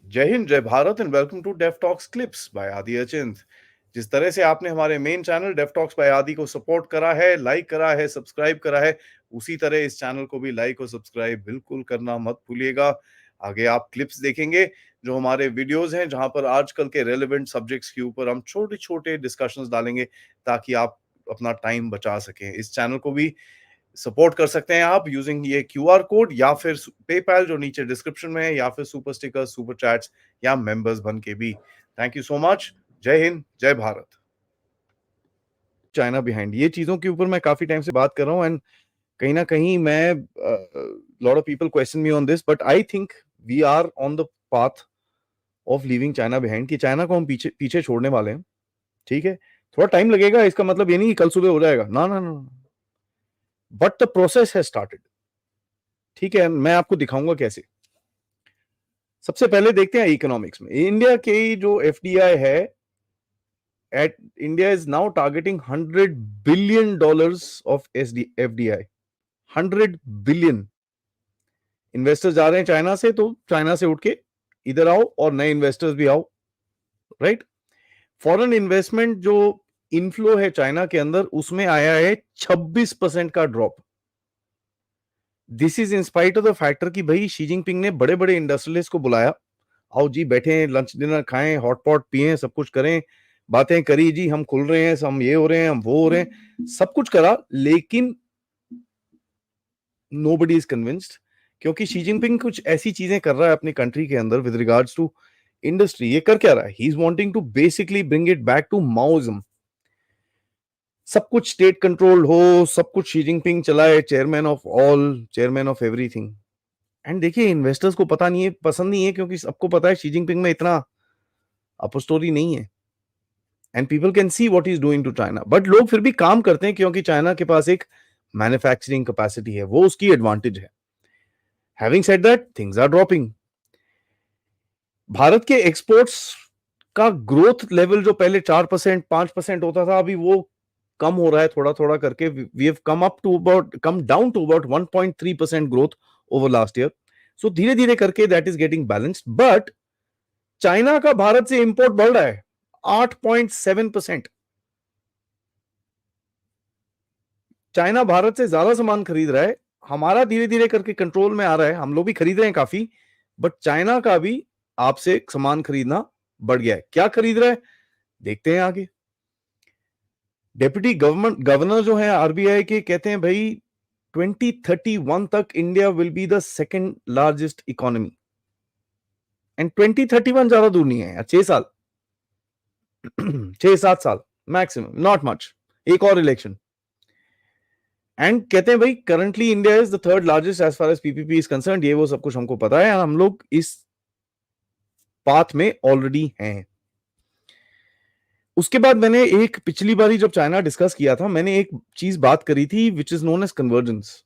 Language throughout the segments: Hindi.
जय हिंद, जय Bharat and welcome to Dev talks clips by Adi Achint. जिस तरह से आपने हमारे main channel Dev talks by Adi को सपोर्ट करा है, लाइक करा है, सब्सक्राइब करा है, उसी तरह इस चैनल को भी लाइक और सब्सक्राइब बिल्कुल करना मत भूलिएगा। आगे आप क्लिप्स देखेंगे जो हमारे वीडियोस हैं, जहां पर आजकल के रेलेवेंट सब्जेक्ट्स के ऊपर हम छोटे छोटे डिस्कशंस डालेंगे ताकि आप अपना टाइम बचा सकें। इस चैनल को भी सपोर्ट कर सकते हैं आप यूजिंग ये क्यूआर कोड या फिर पेपैल जो नीचे डिस्क्रिप्शन में है, या फिर सुपर स्टिकर, सुपर चैट्स या मेंबर्स बन के भी। Thank you so much. जय हिंद, जय भारत। चाइना बिहाइंड, ये चीजों के ऊपर मैं काफी टाइम से बात कर रहा हूं एंड कहीं ना कहीं मैं lot of people question me on this, but I think we are on the path of leaving China behind, कि चाइना को हम पीछे पीछे छोड़ने वाले हैं। ठीक है, थोड़ा टाइम लगेगा, इसका मतलब ये नहीं कि कल सुबह हो जाएगा, ना ना ना, but the process has started. ठीक है, मैं आपको दिखाऊंगा कैसे। सबसे पहले देखते हैं इकोनॉमिक्स में इंडिया की जो एफडीआई है। At India is now targeting $100 billion of FDI. 100 billion investors जा रहे हैं चाइना से, तो चाइना से उठ के इधर आओ और नए इन्वेस्टर्स भी आओ, राइट। फॉरेन इन्वेस्टमेंट जो इनफ्लो है चाइना के अंदर, उसमें आया है 26% का drop. This is in spite of the factor कि भाई शी जिनपिंग ने बड़े बड़े इंडस्ट्रियलिस्ट को बुलाया, आओ जी बैठे, लंच डिनर खाएं, हॉट पॉट पिए, सब कुछ करें, बातें करी जी, हम खुल रहे हैं, हम ये हो रहे हैं, हम वो हो रहे हैं, सब कुछ करा, लेकिन नोबडी इज कन्विंस्ड। क्योंकि शी जिनपिंग कुछ ऐसी चीजें कर रहा है अपनी कंट्री के अंदर विद रिगार्ड्स टू इंडस्ट्री। ये कर क्या रहा है? He is wanting to basically bring it back to Maoism. सब कुछ स्टेट कंट्रोल हो, सब कुछ शी जिनपिंग चलाए, chairman of all, chairman of everything. And देखिए, इन्वेस्टर्स को पता नहीं है, पसंद नहीं है, क्योंकि सबको पता है शी जिनपिंग में इतना अप स्टोरी नहीं है and people can see what is doing to China. But लोग फिर भी काम करते हैं क्योंकि चाइना के पास एक मैन्युफैक्चरिंग कैपेसिटी है, वो उसकी एडवांटेज है। Having said that, things are dropping. Bharat के एक्सपोर्ट्स का ग्रोथ लेवल जो पहले 4% 5% होता था, अभी वो कम हो रहा है थोड़ा थोड़ा करके। We have come down to about 1.3% growth over last year. So धीरे धीरे करके that is getting balanced. But China का भारत से इंपोर्ट बढ़ रहा है 8.7%। चाइना भारत से ज्यादा सामान खरीद रहा है, हमारा धीरे धीरे करके कंट्रोल में आ रहा है, हम लोग भी खरीद रहे हैं काफी, बट चाइना का भी आपसे सामान खरीदना बढ़ गया है। क्या खरीद रहा है देखते हैं आगे। डेप्यूटी गवर्नर जो है आरबीआई के, कहते हैं भाई 2031 तक India will be the second largest economy. And 2031 ज्यादा दूर नहीं है, 6 साल 6-7 साल मैक्सिमम, नॉट मच, एक और इलेक्शन। एंड कहते हैं भाई currently India is the third largest as far as PPP is concern. ये वो सब कुछ हमको पता है, हम लोग इस पाथ में ऑलरेडी हैं। उसके बाद मैंने एक पिछली बारी जब चाइना डिस्कस किया था, मैंने एक चीज बात करी थी which is known as convergence.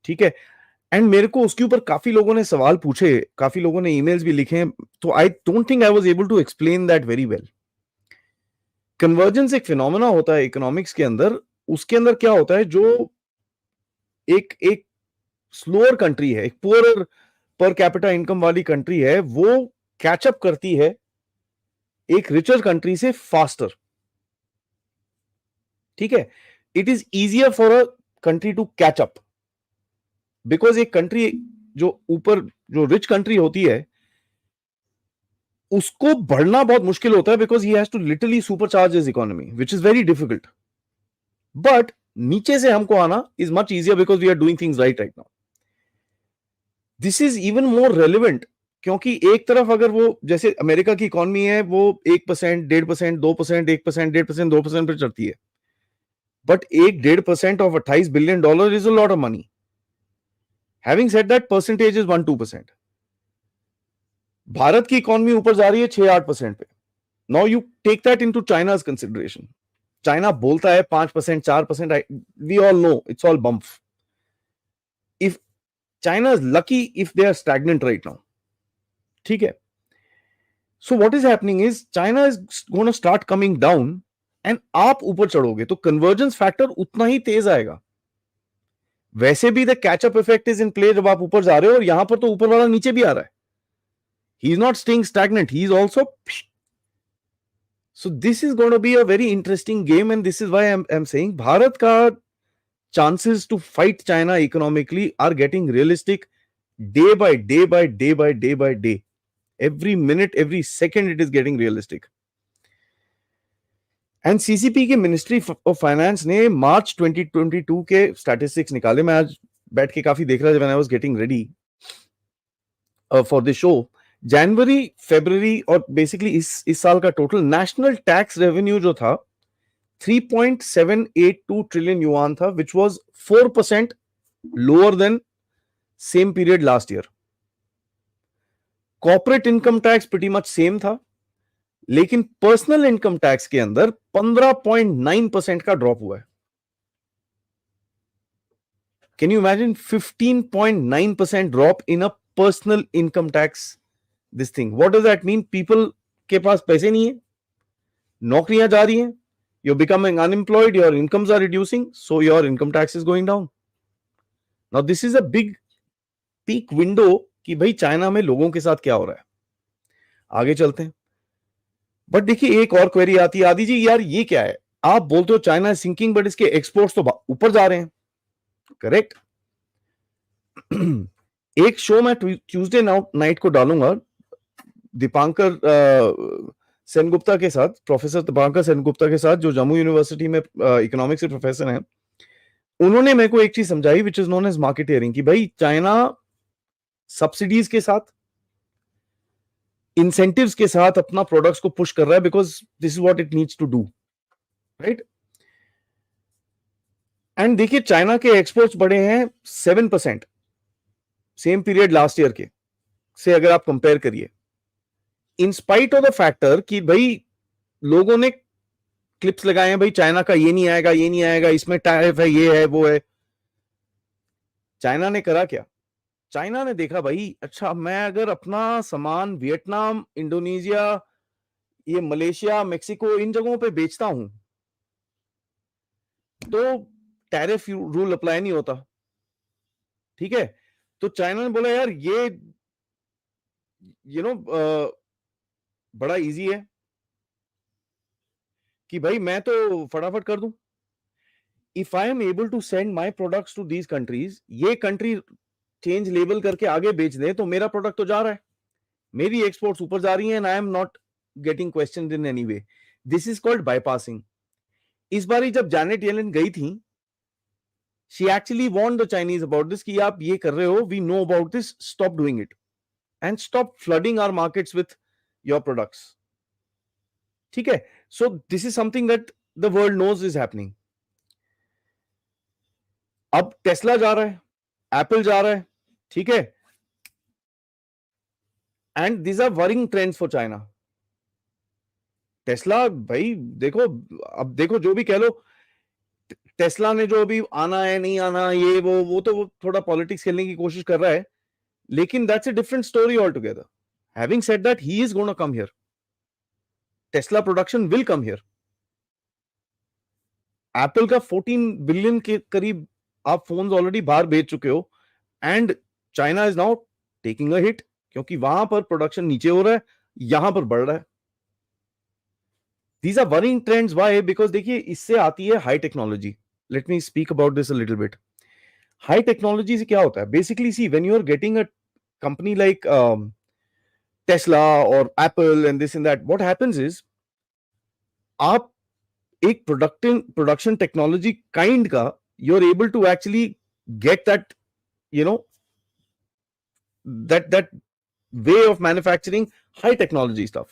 ठीक है, एंड मेरे को उसके ऊपर काफी लोगों ने सवाल पूछे, काफी लोगों ने ईमेल्स भी लिखे, तो I don't think I was able to explain that very well. Convergence एक फिनोमेना होता है इकोनॉमिक्स के अंदर। उसके अंदर क्या होता है, जो एक एक स्लोअर कंट्री है, एक पुअर पर कैपिटा इनकम वाली कंट्री है, वो कैचअप करती है एक रिचर कंट्री से फास्टर। ठीक है, it is easier for a country to catch up, because एक कंट्री जो ऊपर, जो रिच कंट्री होती है, उसको बढ़ना बहुत मुश्किल होता है, because he has to literally supercharge his economy, which is very difficult. But नीचे से हमको आना is much easier because we are doing things right now. This is even more relevant, क्योंकि एक तरफ अगर वो, जैसे अमेरिका की इकोनॉमी है, वो 1%, 1.5%, 2%, 1%, 1.5%, 2% पर चढ़ती है, but 1-1.5% of $28 billion is a lot of money. Having said that, percentage is 1-2%। Bharat की इकोनॉमी ऊपर जा रही है 6-8% पे। Now you take that into China's consideration. China बोलता है 5%, 4%, we all know it's all bump. If China is lucky if they are stagnant right now. ठीक है, so what is happening is China is gonna start coming down and आप ऊपर चढ़ोगे तो कन्वर्जेंस फैक्टर उतना ही तेज आएगा। वैसे भी the catch up effect is in play जब आप ऊपर जा रहे हो, और यहां पर तो ऊपर वाला नीचे भी आ रहा है। He is not staying stagnant. He is also. So this is going to be a very interesting game, and this is why I'm saying Bharat ka chances to fight China economically are getting realistic day by day by day by day by day. Every minute, every second, it is getting realistic. And CCP की मिनिस्ट्री ऑफ फाइनेंस ने मार्च 2022 के स्टैटिस्टिक्स निकाले. मैं आज बैठ के काफी देख रहा था when I was getting ready for the show. जनवरी, फरवरी और बेसिकली इस साल का टोटल नेशनल टैक्स रेवेन्यू जो था 3.782 ट्रिलियन युआन था, which was 4% lower than same period last year. Corporate income tax pretty much same था, लेकिन पर्सनल इनकम टैक्स के अंदर 15.9% का ड्रॉप हुआ है. Can you imagine 15.9% drop in a personal income tax? This thing, what does that mean? People के पास पैसे नहीं है, नौकरियां जा रही हैं, you're becoming unemployed, your incomes are reducing, so your income tax is going down. Now this is a big peak window कि भाई चाइना में लोगों के साथ क्या हो रहा है. आगे चलते हैं. बट देखिए एक और क्वेरी आती है, आदि जी यार ये क्या है? आप बोलते हो चाइना सिंकिंग, बट इसके एक्सपोर्ट्स तो ऊपर जा रहे हैं. करेक्ट. एक शो मैं ट्यूसडे नाइट को डालूंगा दीपांकर सेनगुप्ता के साथ, प्रोफेसर दीपांकर सेनगुप्ता के साथ, जो जम्मू यूनिवर्सिटी में इकोनॉमिक्स के प्रोफेसर हैं. उन्होंने मेरे को एक चीज समझाई विच इज नोन एज मार्केटियरिंग, कि भाई चाइना सब्सिडीज के साथ, इंसेंटिव्स के साथ अपना प्रोडक्ट्स को पुश कर रहा है, because this is what it needs to do, right. And देखिए चाइना के एक्सपोर्ट्स बढ़े हैं 7% सेम पीरियड लास्ट ईयर के से, अगर आप कंपेयर करिए, in spite of the factor कि भाई लोगों ने क्लिप्स लगाए हैं, भाई चाइना का ये नहीं आएगा, ये नहीं आएगा, इसमें टैरिफ है, ये है, वो है. चाइना ने करा क्या? चाइना ने देखा भाई अच्छा, मैं अगर अपना सामान वियतनाम, इंडोनेशिया, ये मलेशिया, मेक्सिको, इन जगहों पे बेचता हूं तो टैरिफ रूल अप्लाई नहीं होता. ठीक है. तो चाइना ने बोला यार ये बड़ा इजी है कि भाई मैं तो फटाफट कर दूं. If I am able to send my products to these countries, ये कंट्री चेंज लेबल करके आगे बेच दे, तो मेरा प्रोडक्ट तो जा रहा है, मेरी एक्सपोर्ट्स ऊपर जा रही हैं, and I am not getting question in any way. This is called bypassing. इस बार जब जैनेट येलेन गई थी, she actually warned the Chinese about this कि आप ये कर रहे हो, we know about this, stop doing it and stop flooding our markets with your products. ठीक है. So this is something that the world knows is happening. अब टेस्ला जा रहा है, एप्पल जा रहा है, ठीक है, and these are worrying trends for China. Tesla भाई देखो, अब देखो जो भी कह लो, टेस्ला ने जो अभी आना है नहीं आना, ये वो तो थोड़ा पॉलिटिक्स खेलने की कोशिश कर रहा है, लेकिन that's a different story all together. Having said that, he is gonna come here. Tesla production will come here. Apple का 14 बिलियन के करीब आप फोन्स ऑलरेडी बाहर बेच चुके हो, and China is now taking a hit, क्योंकि वहां पर प्रोडक्शन नीचे हो रहा है, यहां पर बढ़ रहा है. These are worrying trends. Why? Because देखिए इससे आती है high technology. Let me speak about this a little bit. High technology से क्या होता है? Basically, see, when you are getting a company like Tesla or Apple and this and that, what happens is आप एक production technology kind का, you're able to actually get that, you know, that way of manufacturing high technology stuff.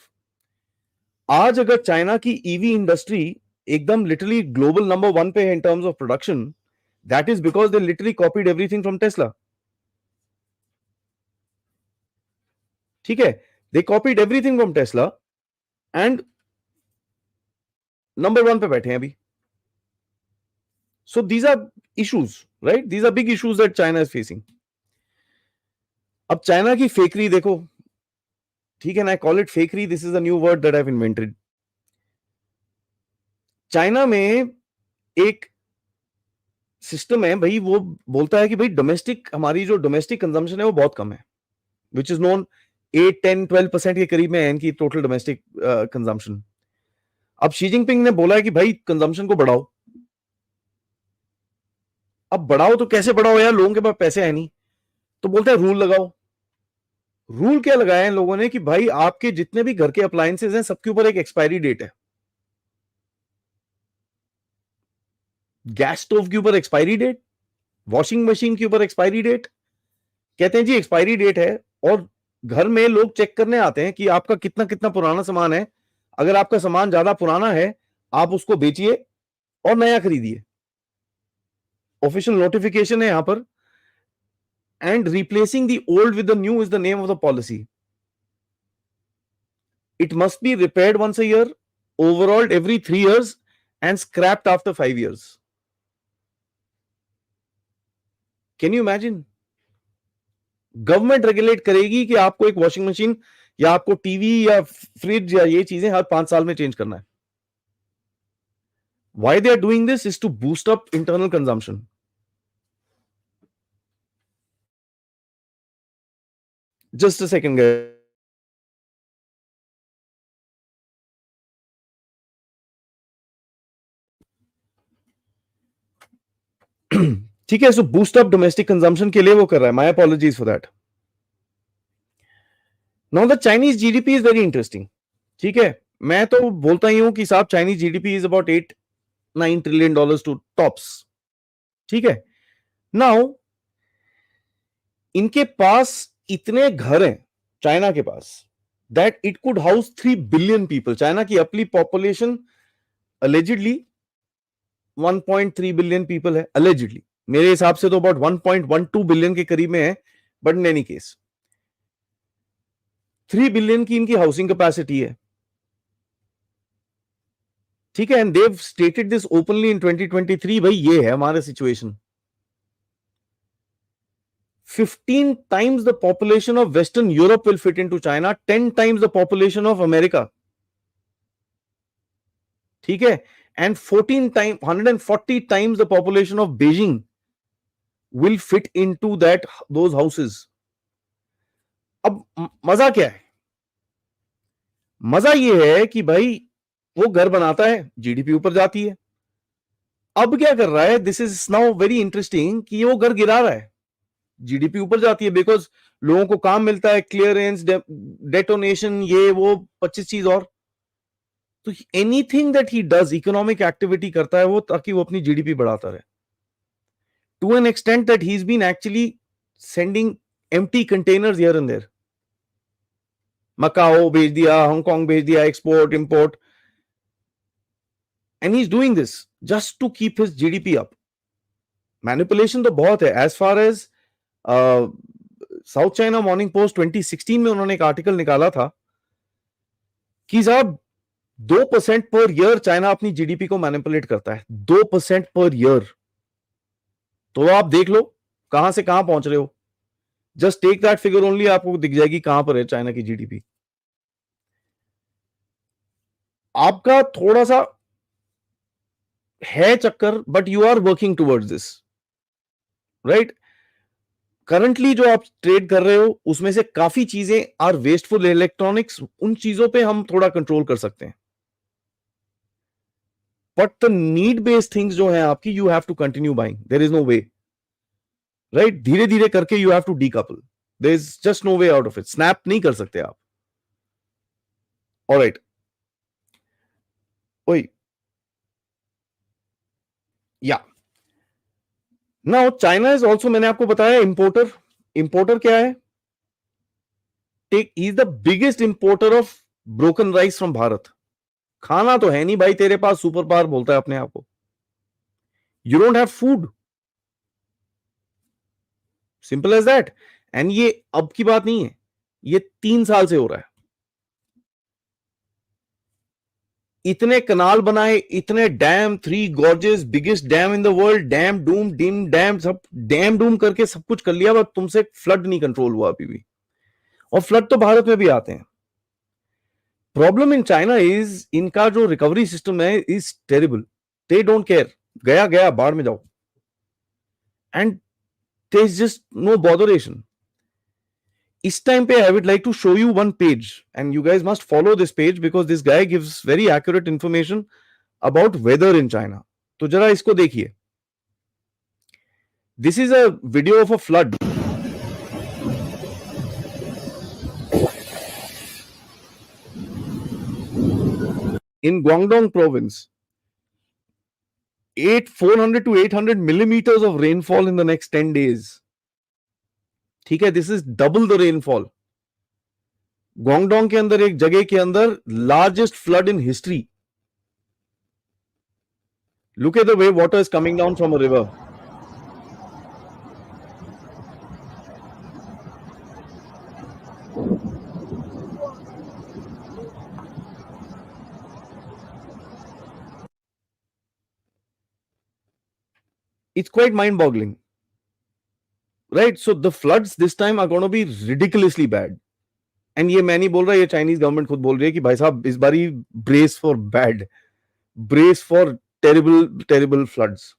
आज अगर चाइना की ईवी इंडस्ट्री एकदम लिटरली ग्लोबल नंबर 1 पे है in terms of production, that is because they literally copied everything from Tesla. ठीक है. They copied everything from Tesla and number 1 पे बैठे हैं अभी. So these are issues, right? These are big issues that China is facing. अब चाइना की फेकरी देखो, ठीक है ना, I call it fakery, this is a new word that I have invented. China में एक सिस्टम है भाई, वो बोलता है कि भाई डोमेस्टिक, हमारी जो डोमेस्टिक कंजम्पशन है वो बहुत कम है, विच इज नोन 8-10-12% के करीब में है इनकी टोटल डोमेस्टिक कंजम्पशन। अब शी जिनपिंग ने बोला है कि भाई कंजम्पशन को बढ़ाओ। अब बढ़ाओ तो कैसे बढ़ाओ यार, लोगों के पास पैसे है नहीं। तो बोलते हैं रूल लगाओ। रूल क्या लगाया इन लोगों ने कि भाई आपके जितने भी घर के अप्लायंसेज हैं सबके ऊपर एक एक्सपायरी डेट है। गैस स्टोव के ऊपर एक्सपायरी डेट, वॉशिंग मशीन के ऊपर एक्सपायरी डेट। कहते हैं जी एक्सपायरी डेट है, और घर में लोग चेक करने आते हैं कि आपका कितना कितना पुराना सामान है। अगर आपका सामान ज्यादा पुराना है आप उसको बेचिए और नया खरीदिए। ऑफिशियल नोटिफिकेशन है यहां पर। And replacing the old with the new is the name of the policy. It must be repaired once a year, overhauled every 3 years, and scrapped after 5 years। Can you imagine? Government regulate करेगी कि आपको एक वॉशिंग मशीन या आपको टीवी या फ्रिज या ये चीजें हर 5 साल में चेंज करना है। Why they are doing this is to boost up internal consumption. Just a second, guys. ठीक है, so boost up domestic consumption के लिए वो कर रहा है। My apologies for that. Now the Chinese GDP is very interesting. ठीक है, मैं तो बोलता ही हूं कि साहब Chinese GDP is about $8-9 trillion to tops. ठीक है, नाउ इनके पास इतने घर हैं चाइना के पास that it could house 3 billion people. China की अपनी पॉपुलेशन अलेजिडली 1.3 बिलियन पीपल है, अलेजिडली। मेरे हिसाब से तो अबाउट 1.12 बिलियन के करीब में है, but in any case 3 billion की इनकी हाउसिंग कैपेसिटी है। ठीक है, and they stated this openly in 2023। भाई ये है हमारा situation. 15 times the population of Western Europe will fit into China, 10 times the population of America. ठीक है, and 140 times the population of Beijing will fit into those houses. अब मजा क्या है? मजा ये है कि भाई वो घर बनाता है, जीडीपी ऊपर जाती है। अब क्या कर रहा है, this is now very interesting, कि वो घर गिरा रहा है, जीडीपी ऊपर जाती है, बिकॉज लोगों को काम मिलता है, क्लियरेंस, डेटोनेशन, ये वो 25 चीज और। तो anything that he does, economic activity करता है वो, ताकि वो अपनी जीडीपी बढ़ाता रहे। To an extent that he is been actually sending empty containers here and there. Macao भेज दिया, हांगकांग भेज दिया, export import, and he is doing this just to keep his GDP up. Manipulation तो बहुत है। As far as South China Morning Post 2016 में उन्होंने एक आर्टिकल निकाला था कि साहब 2% पर ईयर चाइना अपनी जीडीपी को मैनिपुलेट करता है। 2% पर ईयर। तो आप देख लो कहां से कहां पहुंच रहे हो। Just take that figure only, आपको दिख जाएगी कहां पर है चाइना की जीडीपी। आपका थोड़ा सा है चक्कर, but you are working towards this, right. Currently जो आप ट्रेड कर रहे हो उसमें से काफी चीजें आर वेस्टफुल इलेक्ट्रॉनिक्स, उन चीजों पे हम थोड़ा कंट्रोल कर सकते हैं। But the need based things जो है आपकी, you have to continue buying, there is no way, right. धीरे धीरे करके you have to decouple, there is just no way out of it. Snap नहीं कर सकते आप। ऑलराइट, ओए या नाउ चाइना इज ऑल्सो, मैंने आपको बताया, इंपोर्टर। इंपोर्टर क्या है? Take, he is the biggest importer of broken rice from Bharat. खाना तो है नहीं भाई तेरे पास, सुपर पावर बोलता है अपने आप को। You don't have food, simple as that. And ये अब की बात नहीं है, ये 3 साल से हो रहा है। इतने कनाल बनाए, इतने dam, 3 gorges, biggest dam in the world, dam Doom dim dam, सब डैम डूम करके सब कुछ कर लिया, बट तुमसे फ्लड नहीं कंट्रोल हुआ अभी भी। और फ्लड तो भारत में भी आते हैं। प्रॉब्लम इन चाइना इज, इनका जो रिकवरी सिस्टम है is terrible. They don't care, गया गया बाढ़ में जाओ, and there is just no botheration. इस टाइम पे I would like to show you one page and you guys must follow this page because this guy gives very accurate information about weather in China. तो जरा इसको देखिए. This is a video of a flood in Guangdong province. 400 to 800 millimeters of rainfall in the next 10 days. ठीक है, this is double the rainfall. Guangdong के अंदर एक जगह के अंदर largest flood in history. Look at the way water is coming down from a river. It's quite mind-boggling. Right? So the floods this time are going to be ridiculously bad. And ये मैं नहीं बोल रहा, ये चाइनीज गवर्नमेंट खुद बोल रही है कि भाई साहब इस बारी brace for bad, brace for terrible floods.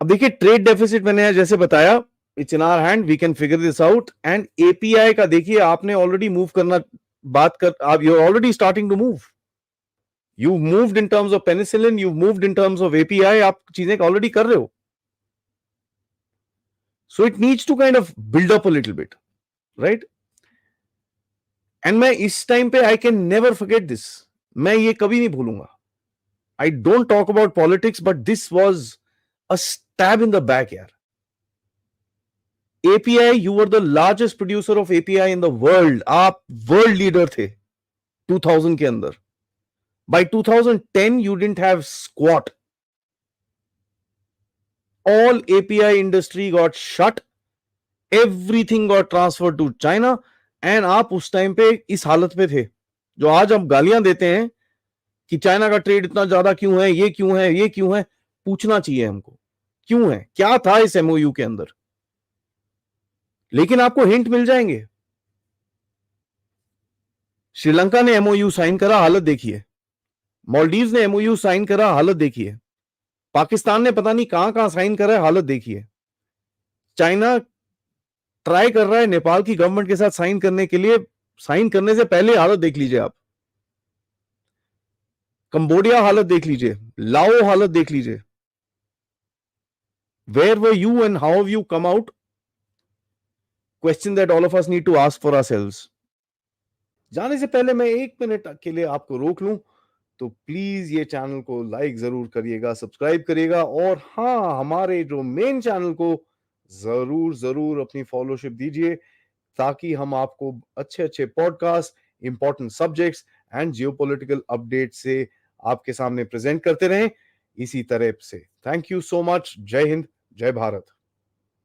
अब देखिए ट्रेड डेफिसिट मैंने जैसे बताया, it's in our hand, we can figure this out. And API का देखिए, आपने ऑलरेडी मूव करना बात कर, आप you are already starting to move. You moved in terms of penicillin, you moved in terms of API, आप चीजें ऑलरेडी कर रहे हो. So it needs to kind of build up a little bit, right. And मैं इस टाइम पे I can never forget this, मैं ये कभी नहीं भूलूंगा. I don't talk about politics but this was a stab in the back यार. API, you were the largest producer of API in the world. आप वर्ल्ड लीडर थे 2000 के अंदर. By 2010, you didn't have squat. All API industry got shut. Everything got transferred to China. And आप उस टाइम पे इस हालत पे थे जो आज हम गालियां देते हैं कि चाइना का ट्रेड इतना ज्यादा क्यों है, ये क्यों है, ये क्यों है. पूछना चाहिए हमको क्यों है, क्या था इस MOU के अंदर. लेकिन आपको हिंट मिल जाएंगे. श्रीलंका ने MOU साइन करा, हालत देखिए. मालदीव्स ने MOU साइन करा, हालत देखिए. पाकिस्तान ने पता नहीं कहां कहां साइन करा है, हालत देखिए. चाइना ट्राई कर रहा है नेपाल की गवर्नमेंट के साथ साइन करने के लिए, साइन करने से पहले हालत देख लीजिए आप. कंबोडिया हालत देख लीजिए, लाओ हालत देख लीजिए. Where were you and how have you come out? Question that all of us need to ask for ourselves. जाने से पहले मैं 1 मिनट के लिए आपको रोक लूं, तो प्लीज ये चैनल को लाइक जरूर करिएगा, सब्सक्राइब करिएगा, और हाँ, हमारे जो मेन चैनल को जरूर अपनी फॉलोशिप दीजिए ताकि हम आपको अच्छे अच्छे podcast, important subjects and geopolitical update से आपके सामने प्रेजेंट करते रहें इसी तरह से. Thank you so much. जय हिंद, जय भारत.